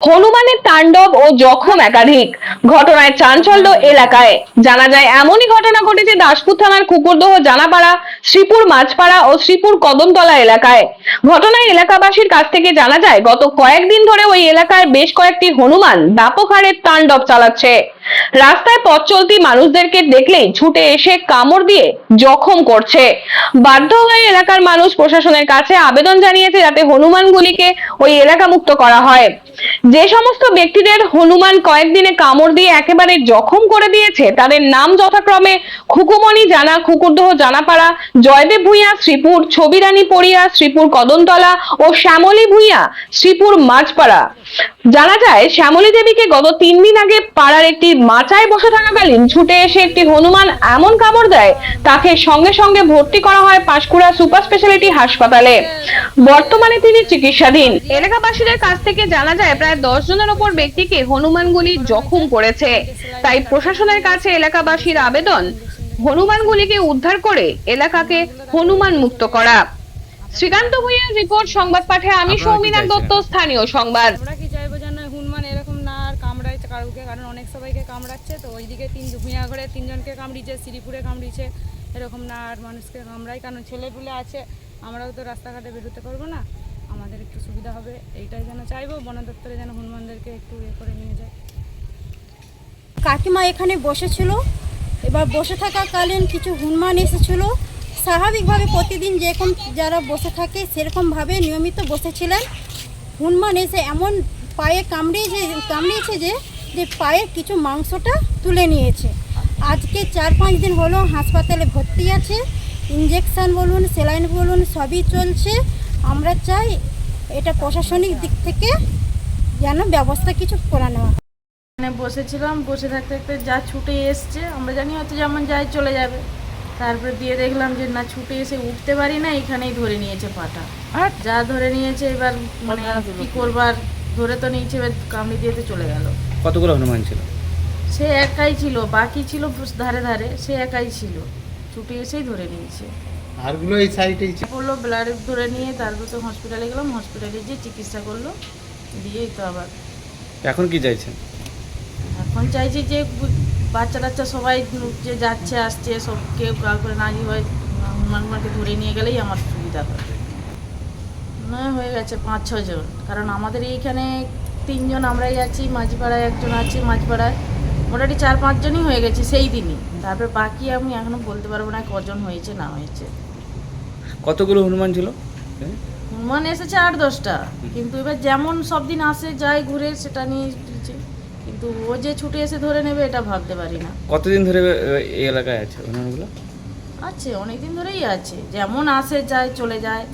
হনুমানের তাণ্ডব ও জখম একাধিক ঘটনায় চাঞ্চল্য এলাকায়। জানা যায় এমনই ঘটনা ঘটেছে দাসপুর থানার কুকুরদহ জানাপাড়া, শ্রীপুর মাঝপাড়া ও শ্রীপুর কদমতলা এলাকায়। ঘটনায় এলাকাবাসীর কাছ থেকে জানা যায় গত কয়েকদিন ধরে ওই এলাকার বেশ কয়েকটি হনুমান ব্যাপক হারে তাণ্ডব চালাচ্ছে। রাস্তায় পথ চলতি মানুষদেরকে দেখলেই ছুটে এসে কামড় দিয়ে জখম করছে। বাধ্য হয়ে এলাকার মানুষ প্রশাসনের কাছে আবেদন জানিয়েছে যাতে হনুমানগুলিকে ওই এলাকা মুক্ত করা হয়। যে সমস্ত ব্যক্তিদের হনুমান কয়েকদিনে কামড় দিয়ে একেবারে জখম করে দিয়েছে তাদের নাম যথাক্রমে খুকুমণি জানা, কুকুরদহ জানাপাড়া, জয়দেব ভূঁইয়া শ্রীপুর, ছবিরানী পড়িয়া শ্রীপুর কদমতলা ও শ্যামলী ভূঁইয়া শ্রীপুর মাঝপাড়া। জানা যায় শ্যামলী দেবীকে গত 3 দিন আগে পাড়ার একটি মাচায় বসে থাকাকালীন ছুটে এসে একটি হনুমান এমন কামড় দেয় তাকে সঙ্গে সঙ্গে ভর্তি করা হয় পাঁশকুড়া সুপার স্পেশালিটি হাসপাতালে। বর্তমানে তিনি চিকিৎসাধীন। এলাকাবাসীদের কাছ থেকে জানা যায় প্রায় 10 জনের উপর ব্যক্তিকে হনুমানগুলি জখম করেছে। তাই প্রশাসনের কাছে এলাকাবাসীর আবেদন হনুমানগুলিকে উদ্ধার করে এলাকাকে হনুমান মুক্ত করা। শ্রীকান্ত ভূঁইয়ার রিপোর্ট, সংবাদ পাঠে আমি সৌমিনা দত্ত, স্থানীয় সংবাদ। আমরা কি চাইবো যেন হনুমান এরকম না আর কামড়ায় কারুকে, কারণ অনেক সবাইকে কামড়াচ্ছে। তো ওইদিকে ভূঁইয়া ঘরে 3 জনকে কামড়িয়েছে, শ্রীপুরে কামড়িয়েছে, এরকম না আর মানুষকে কামড়ায়। কারণ ছেলেপুলে আছে, আমরাও তো রাস্তাঘাটে বেরোতে পারবো না, আমাদের একটু সুবিধা হবে এইটাই যেন চাইবো। বন দপ্তরে যেন হনুমানদেরকে একটু করে নিয়ে যায়। কাকিমা এখানে বসেছিল, এবার বসে থাকাকালীন কিছু হনুমান এসেছিল। স্বাভাবিকভাবে প্রতিদিন যেরকম যারা বসে থাকে সেরকমভাবে নিয়মিত বসেছিলেন। হনুমান এসে এমন পায়ে কামড়িয়েছে যে পায়ের কিছু মাংসটা তুলে নিয়েছে। আজকে 4-5 দিন হলো হাসপাতালে ভর্তি আছে, ইঞ্জেকশন বলুন, স্যালাইন বলুন, সবই চলছে। আমরা চাই এটা প্রশাসনিক দিক থেকে যেন ব্যবস্থা কিছু করে নেওয়া। বসেছিলাম, বসে থাকতে থাকতে যা ছুটে এসছে, আমরা জানি হয়তো যেমন যাই চলে যাবে। তারপরে দিয়ে দেখলাম যে না, ছুটে এসে উঠতে পারি না, এখানেই ধরে নিয়েছে পাটা। আর যা ধরে নিয়েছে এবার মানে কি করবার, ধরে তো নিয়েছে, এবার কামড়ি দিয়ে তো চলে গেল। কতগুলো হনুমান ছিল? সে একাই ছিল, বাকি ছিল ধারে ধারে, সে একাই ছিল, ছুটে এসেই ধরে নিয়েছে। আরগুলো এই সাইডেই বললো ব্লাড ধরে নিয়ে তারপর তো হসপিটালে গেলাম, হসপিটালে গিয়ে চিকিৎসা করলো, দিয়েই তো আবার। এখন কি চাইছেন? এখন চাইছি যে বাচ্চা টাচ্চা সবাই যে যাচ্ছে আসছে, সব কেউ কাউকে না হয় হনুমানকে ধরে নিয়ে গেলেই আমার সুবিধা হয়। না হয়ে গেছে 5-6 জন, কারণ আমাদের এইখানে 3 জন আমরাই আছি, মাঝপাড়ায় একজন আছে, মাঝপাড়ায় মোটামুটি 4-5 জনই হয়ে গেছে সেই দিনই। তারপর বাকি আমি এখনো বলতে পারবো না কজন হয়েছে না হয়েছে। কতগুলো হনুমান ছিল? হনুমান এসেছে 8-10টা, কিন্তু এবার যেমন সব দিন আসে যায় ঘুরে সেটা নিয়ে দিচ্ছে, কিন্তু ও যে ছুটে এসে ধরে নেবে এটা ভাবতে পারি না। কতদিন ধরে এই এলাকায় আছে হনুমানগুলো? আছে অনেকদিন ধরেই আছে, যেমন আসে যায় চলে যায়,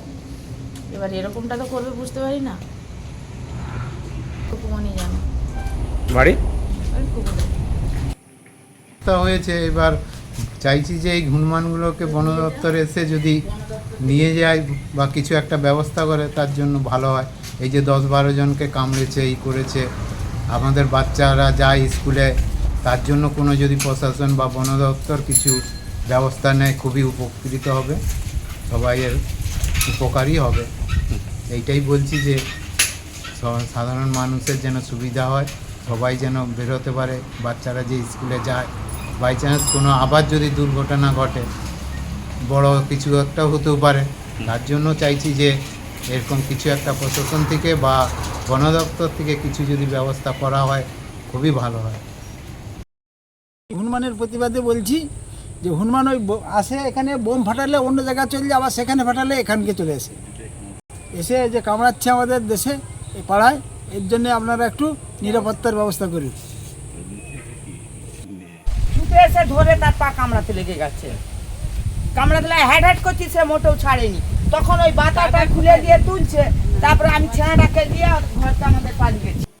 এবার এরকমটা তো করবে বুঝতে পারি না। কুকুমনি জানো বাড়ি হয়েছে। এবার চাইছি যে এই হনুমানগুলোকে বন দপ্তর এসে যদি নিয়ে যায় বা কিছু একটা ব্যবস্থা করে তার জন্য ভালো হয়। এই যে 10-12 জনকে কামড়েছে, এই করেছে, আমাদের বাচ্চারা যায় স্কুলে, তার জন্য কোনো যদি প্রশাসন বা বন দপ্তর কিছু ব্যবস্থা নেয় খুবই উপকৃত হবে, সবাইয়ের উপকারই হবে। এইটাই বলছি যে সাধারণ মানুষের যেন সুবিধা হয়, সবাই যেন বেরোতে পারে, বাচ্চারা যে স্কুলে যায়, বাই চান্স কোনো আবার যদি দুর্ঘটনা ঘটে, বড় কিছু একটা হতেও পারে, তার জন্য চাইছি যে এরকম কিছু একটা প্রশাসন থেকে বা বন দপ্তর থেকে কিছু যদি ব্যবস্থা করা হয় খুবই ভালো হয়। হনুমানের প্রতিবাদে বলছি যে হনুমান ওই আসে এখানে, বোম ফাটালে অন্য জায়গায় চলে যায়, আবার সেখানে ফাটালে এখানকে চলে এসে যে কামড়াচ্ছে আমাদের দেশে এই পাড়ায়। এর জন্য আপনারা একটু নিরাপত্তার ব্যবস্থা করুন। ছুটে এসে ধরে তার পা কামড়াতে লেগে গেছে, কামড়াতে হ্যাড হ্যাড করছি, সে মোটেও ছাড়েনি। তখন ওই বাতাটা খুলে দিয়ে তুলছে, তারপরে আমি ছেলেটাকে দিয়ে ঘরটা আমাদের পালিয়ে গেছি।